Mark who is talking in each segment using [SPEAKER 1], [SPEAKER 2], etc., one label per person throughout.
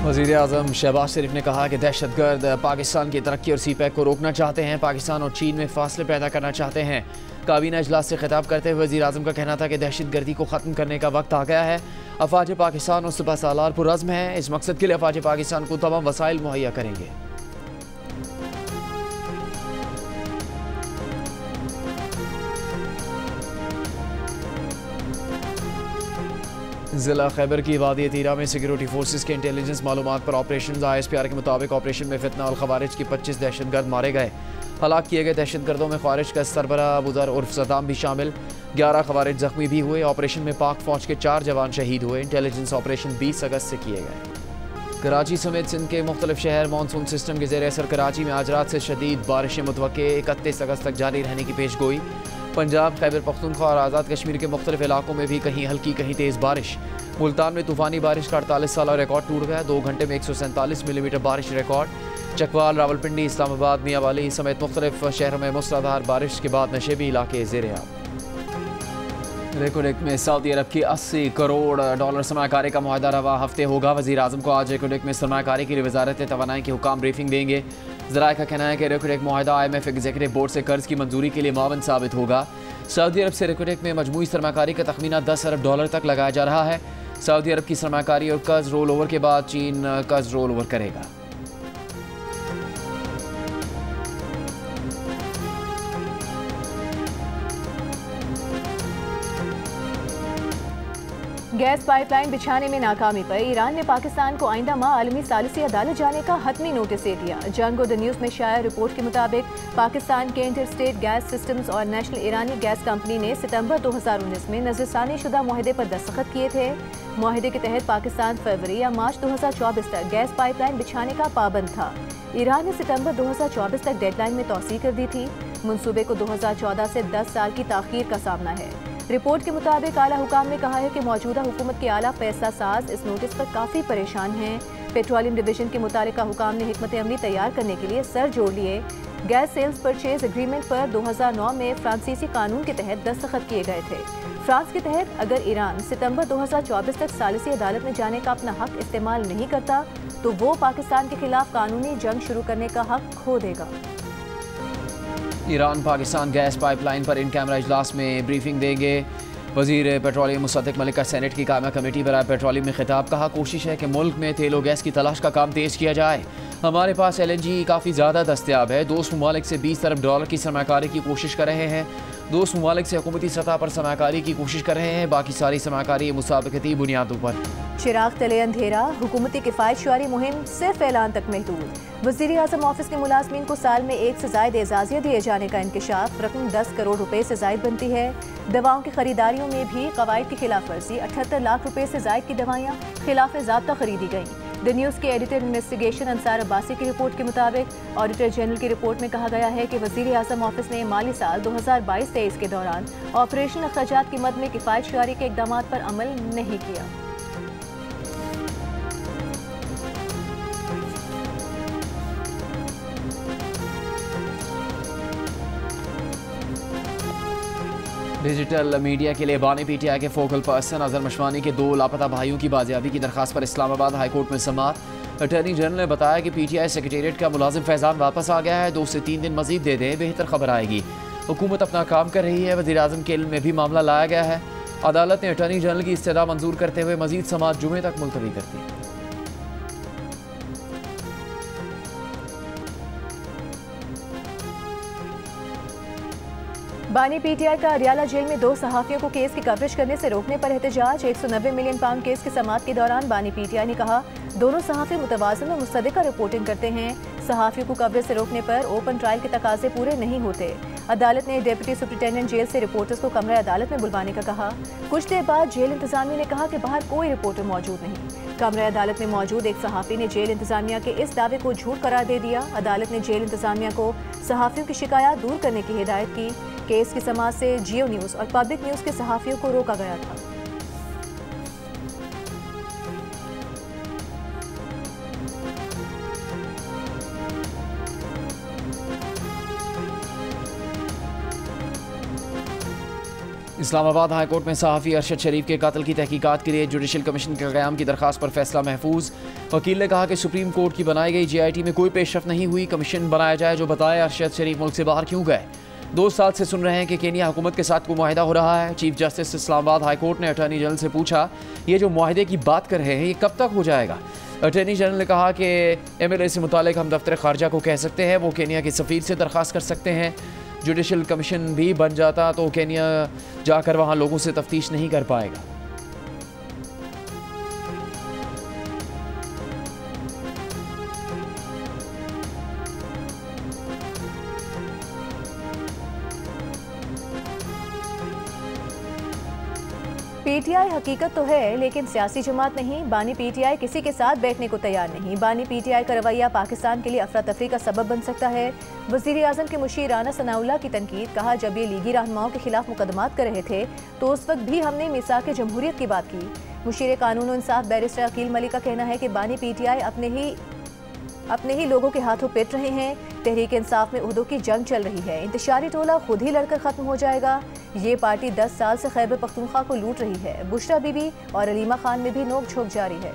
[SPEAKER 1] वज़ीर-ए-आज़म शहबाज शरीफ ने कहा कि दहशतगर्द पाकिस्तान की तरक्की और सीपैक को रोकना चाहते हैं, पाकिस्तान और चीन में फासले पैदा करना चाहते हैं। काबीना इजलास से खिताब करते हुए वज़ीर-ए-आज़म का कहना था कि दहशतगर्दी को ख़त्म करने का वक्त आ गया है। अफवाज पाकिस्तान और सुबह सालार पुरज़्म है। इस मकसद के लिए अफवाज पाकिस्तान को तमाम वसाइल मुहैया करेंगे। ज़िला खैबर की वादी तीरा में सिक्योरिटी फोर्सेस के इंटेलिजेंस मालूमात पर ऑपरेशन। ISPR के मुताबिक ऑपरेशन में फितना और खवारिज की 25 दहशतगर्द मारे गए। हलाक किए गए दहशतगर्दों में खवारिज का सरबराह अबूदर उर्फ सद्दाम भी शामिल। 11 खवारिज जख्मी भी हुए। ऑपरेशन में पाक फौज के 4 जवान शहीद हुए। इंटेलिजेंस ऑपरेशन 20 अगस्त से किए गए। कराची समेत सिंध के मुख्तलिफ शहर मानसून सिस्टम के ज़ेर असर। कराची में आज रात से शदीद बारिशें मुतवक्के, 31 अगस्त तक जारी रहने की पेश गोई। पंजाब, खैबर पख्तूनख्वा और आज़ाद कश्मीर के मुख्तलिफ इलाकों में भी कहीं हल्की कहीं तेज़ बारिश। मुल्तान में तूफ़ानी बारिश का 48 साल रिकॉर्ड टूट गया। 2 घंटे में 147 मिलीमीटर बारिश रिकॉर्ड। चकवाल, रावलपिंडी, इस्लामाबाद, मियांवाली समेत मुख्तलिफ शहरों में मूसलाधार बारिश के बाद नशेबी इलाके ज़ेर-ए-आब। रेकोडेक में सऊदी अरब की $80 करोड़ सरमाकारी का मुआहदा रवा हफ्ते होगा। वज़ीर-ए-आज़म को आज रेकोडेक में सरमाकारी के लिए वज़ारत तवानाई के हुकाम ब्रीफिंग देंगे। ज़राए का कहना है कि रेकोडेक मुआहदा IMF एग्जीक्यूटिव बोर्ड से कर्ज की मंजूरी के लिए मावन साबित होगा। सऊदी अरब से रेकोडेक में मजमूई सरमाकारी का तखमीना $10 अरब तक लगाया जा रहा है। सऊदी अरब की सरमाकारी और कर्ज रोल ओवर के बाद चीन कर्ज रोल ओवर करेगा।
[SPEAKER 2] गैस पाइपलाइन बिछाने में नाकामी पर ईरान ने पाकिस्तान को आइंदा माह आलमी सालिसी अदालत जाने का हतमी नोटिस दे दिया। जंग द न्यूज़ में शाया रिपोर्ट के मुताबिक पाकिस्तान के इंटर स्टेट गैस सिस्टम्स और नेशनल ईरानी गैस कंपनी ने सितंबर 2019 में नज़रसानी शुदा मुआहदे पर दस्तखत किए थे। मुआहदे के तहत पाकिस्तान फरवरी या मार्च 2024 तक गैस पाइपलाइन बिछाने का पाबंद था। ईरान ने सितंबर 2024 तक डेडलाइन में तौसीह कर दी थी। मंसूबे को 2014 से 10 साल की ताख़ीर का सामना है। रिपोर्ट के मुताबिक आला हुकाम ने कहा है कि मौजूदा हुकूमत के आला फैसला साज इस नोटिस पर काफ़ी परेशान हैं। पेट्रोलियम डिवीजन के मुतालिका हुकाम ने हिकमत अमली तैयार करने के लिए सर जोड़ लिए। गैस सेल्स परचेज एग्रीमेंट पर 2009 में फ्रांसीसी कानून के तहत दस्तखत किए गए थे। फ्रांस के तहत अगर ईरान सितंबर 2024 तक सालिसी अदालत में जाने का अपना हक इस्तेमाल नहीं करता तो वो पाकिस्तान के खिलाफ कानूनी जंग शुरू करने का हक खो देगा।
[SPEAKER 1] ईरान पाकिस्तान गैस पाइपलाइन पर इन कैमरा इजलास में ब्रीफिंग देंगे। वज़ीर पेट्रोलियम मुसद्दिक मलिक का सेनेट की कायमा कमेटी बराए पेट्रोलियम में खिताब। कहा कोशिश है कि मुल्क में तेल और गैस की तलाश का काम तेज़ किया जाए। हमारे पास LNG काफ़ी ज़्यादा दस्तयाब है। दोस्त ममालिक से $20 अरब की सरमाकारी की कोशिश कर रहे हैं। दोस्त ममालिक से हुकूमती सतह पर सरमाकारी की कोशिश कर रहे हैं। बाकी सारी सरमाकारी मुसाबकती बुनियादों पर।
[SPEAKER 2] चिराग तले अंधेरा, हुकूमती किफ़ायत शुआरी मुहिम सिर्फ ऐलान तक महदूद। वज़ीर-ए-आज़म ऑफिस के मुलाजमीन को साल में 1 से ज़ायद एजाज़ियत दिए जाने का इंकशाफ। रकम 10 करोड़ रुपए से ज़ायद बनती है। दवाओं की खरीदारियों में भी कवायद की खिलाफ वर्जी। 78 लाख रुपए से ज़ायद की दवाइयाँ खिलाफ ज़ाब्ता खरीदी गईं। द न्यूज़ के एडिटर इन्वेस्टिगेशन अंसार अब्बासी की रिपोर्ट के मुताबिक ऑडिटर जनरल की रिपोर्ट में कहा गया है कि वज़ीर-ए-आज़म ऑफिस ने माली साल 2022-23 के दौरान ऑपरेशन अखराजात की मद में किफ़ायत शुआरी के इक़दाम पर अमल नहीं किया।
[SPEAKER 1] डिजिटल मीडिया के लिए बानी PTI के फोकल पर्सन अजहर मशवानी के 2 लापता भाइयों की बाजियाबी की दरखास्त पर इस्लामाबाद हाईकोर्ट में समाअत। अटॉर्नी जनरल ने बताया कि PTI सेक्रेटेरिएट का मुलाजिम फैजान वापस आ गया है। 2 से 3 दिन मजीद दे दें, बेहतर खबर आएगी। हुकूमत अपना काम कर रही है। वज़ीर-ए-आज़म के इल्म में भी मामला लाया गया है। अदालत ने अटॉर्नी जनरल की इस्तदा मंजूर करते हुए मजीद समाअत जुमे तक मुलतवी कर दी।
[SPEAKER 2] बानी PTI का अरियाला जेल में 2 सहाफ़ियों को केस की कवरेज करने से रोकने पर एहतजाज। 190 मिलियन पाउंड केस की समाअत के दौरान बानी PTI ने कहा दोनों सहाफ़ी मुतवाज़िन और मुस्तदिका रिपोर्टिंग करते हैं। सहाफ़ियों को कवरेज से रोकने पर ओपन ट्रायल के तकाजे पूरे नहीं होते। अदालत ने डिप्टी सुप्रिटेंडेंट जेल से रिपोर्टर्स को कमरा अदालत में बुलवाने का कहा। कुछ देर बाद जेल इंतजामिया ने कहा कि बाहर कोई रिपोर्टर मौजूद नहीं। कमरा अदालत में मौजूद एक सहाफ़ी ने जेल इंतजामिया के इस दावे को झूठ करार दे दिया। अदालत ने जेल इंतजामिया को सहाफ़ियों की शिकायत दूर करने की हिदायत की। केस की समाअत से जियो न्यूज़ और पब्लिक न्यूज़ के सहाफ़ियों को रोका गया था।
[SPEAKER 1] इस्लामाबाद हाई कोर्ट में सहाफ़ी अरशद शरीफ के कत्ल की तहकीकात के लिए जुडिशल कमीशन के क़याम की दरख्वास्त पर फैसला महफूज। वकील ने कहा कि सुप्रीम कोर्ट की बनाई गई JIT में कोई पेशरफ नहीं हुई। कमीशन बनाया जाए जो बताए अरशद शरीफ मुल्क से बाहर क्यों गए। 2 साल से सुन रहे हैं कि केनिया हुकूमत के साथ कोई मुआहिदा हो रहा है। Chief justice Islamabad high court ने अटॉर्नी जनरल से पूछा, ये जो मुआहिदे की बात कर रहे हैं ये कब तक हो जाएगा। अटॉर्नी जनरल ने कहा कि MLA से मुतालिक हम दफ्तर खारजा को कह सकते हैं, वो केनिया के सफ़ीर से दरख्वास्त कर सकते हैं। जुडिशल कमीशन भी बन जाता तो केनिया जाकर वहाँ लोगों से तफ्तीश नहीं कर पाएगा।
[SPEAKER 2] PTI हकीकत तो है लेकिन सियासी जमात नहीं। बानी PTI किसी के साथ बैठने को तैयार नहीं। बानी PTI का रवैया पाकिस्तान के लिए अफरा तफरी का सबब बन सकता है। वज़ीर आज़म के मुशीर राना सनाउल्लाह की तनकीद। कहा, जब ये लीगी रहनुमाओं के खिलाफ मुकदमात कर रहे थे तो उस वक्त भी हमने मिसाक जमहूरियत की बात की। मुशीर कानून और इंसाफ बैरिस्टर अकील मलिक का कहना है कि बानी PTI अपने ही लोगों के हाथों पिट रहे हैं। तहरीक इंसाफ में उहदों की जंग चल रही है। इंतशारी टोला खुद ही लड़कर खत्म हो जाएगा। ये पार्टी 10 साल से खैबर पख्तूनख्वा को लूट रही है। बुशरा बीबी और अलीमा खान में भी नोक झोंक जारी है।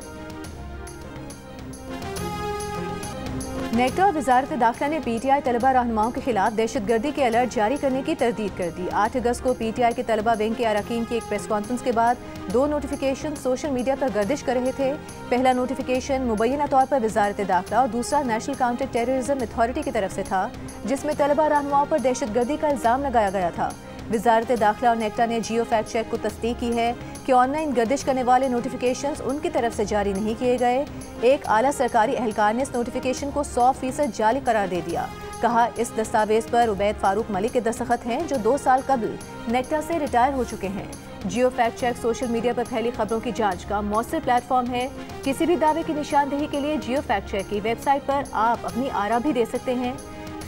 [SPEAKER 2] नेक्टा और वजारत दाखिला ने PTI तलबा रहनुमाओं के खिलाफ दहशतगर्दी के अलर्ट जारी करने की तरदीद कर दी। 8 अगस्त को PTI के तलबा विंग के अरकान की एक प्रेस कॉन्फ्रेंस के बाद 2 नोटिफिकेशन सोशल मीडिया पर गर्दिश कर रहे थे। पहला नोटिफिकेशन मुबैना तौर पर वजारत दाखिला और दूसरा नेशनल काउंटर टेररिज्म अथॉरिटी की तरफ से था, जिसमें तलबा रहनुमाओं पर दहशतगर्दी का इल्ज़ाम लगाया गया था। वजारत दाखिला और नेक्टा ने जियो फैक्ट चेक को तस्दीक की है कि ऑनलाइन गर्दिश करने वाले नोटिफिकेशंस उनकी तरफ से जारी नहीं किए गए। एक आला सरकारी एहलकार ने इस नोटिफिकेशन को 100% जाली करार दे दिया। कहा, इस दस्तावेज पर उबैद फारूक मलिक के दस्तखत हैं जो 2 साल कबल नेक्टा से रिटायर हो चुके हैं। जियो फैक्ट चेक सोशल मीडिया पर फैली खबरों की जांच का मौसर प्लेटफॉर्म है। किसी भी दावे की निशानदेही के लिए जियो फैक्ट चेक की वेबसाइट पर आप अपनी आरा भी दे सकते हैं।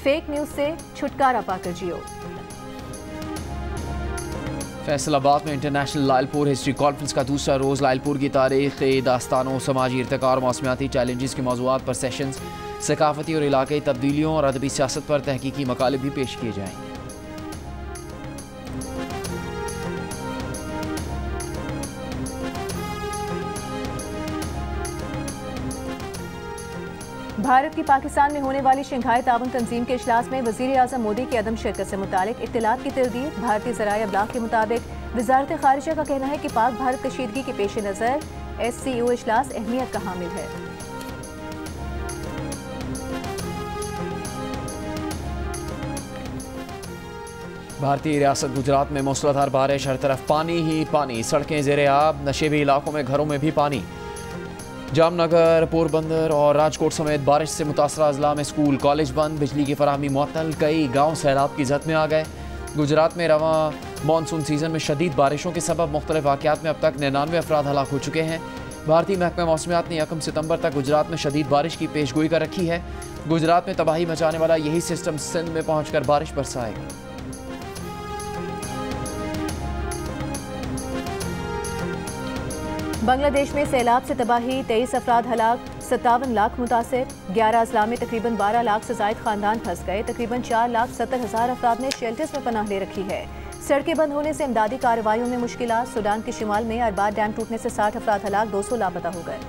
[SPEAKER 2] फेक न्यूज़ से छुटकारा पाकर जियो।
[SPEAKER 1] फैसलाबाद में इंटरनेशनल लालपुर हिस्ट्री कॉन्फ्रेंस का दूसरा रोज़ लालपुर की तारीख, दास्तानों, समाजी इर्तिका और मौसमियाती चैलेंजेस के मौज़ूआत पर सेशंस, सकाफती और इलाक़ाई तब्दीलियों और अदबी सियासत पर तहकीकी मकाले भी पेश किए जाएंगे।
[SPEAKER 2] भारत की पाकिस्तान में होने वाली शंघाई ताउन तंजीम के इजलास में वज़ीर आज़म मोदी की अदम शिरकत से मुतालिक इत्तलात की तरदीद। भारतीय ज़राए अब्लाग के मुताबिक वज़ारत ख़ारिजा का कहना है कि पाक भारत कशीदगी के पेश नज़र SCO इजलास अहमियत का हामिल है।
[SPEAKER 1] भारतीय रियासत गुजरात में मूसलाधार बारिश, हर तरफ पानी ही पानी, सड़कें ज़ेरे आब, नशेबी इलाकों में घरों में भी पानी। जामनगर, पोरबंदर और राजकोट समेत बारिश से मुतासरा अजला में स्कूल कॉलेज बंद, बिजली की फराहमी मुअत्तल, कई गाँव सैलाब की जद में आ गए। गुजरात में रवां मानसून सीज़न में शदीद बारिशों के सबब मुख्तलिफ वाक़यात में अब तक 99 अफराद हलाक हो चुके हैं। भारतीय महकमा मौसमियात ने 1 सितंबर तक गुजरात में शदीद बारिश की पेशगोई कर रखी है। गुजरात में तबाही मचाने वाला यही सिस्टम सिंध में पहुँच कर बारिश बरसाएगा।
[SPEAKER 2] बांग्लादेश में सैलाब से तबाही, 23 अफराद हलाक, 57 लाख मुतासिर। 11 अजला में तकरीबन 12 लाख से ज़ायद खानदान फंस गए। तकरीबन 4,70,000 अफराद ने शेल्टर्स में पनाह ले रखी है। सड़कें बंद होने से इमदादी कार्रवाइयों में मुश्किलात। सूडान के शिमाल में अरबाद डैम टूटने से 60 अफराद हलाक, 200 लापता हो गए।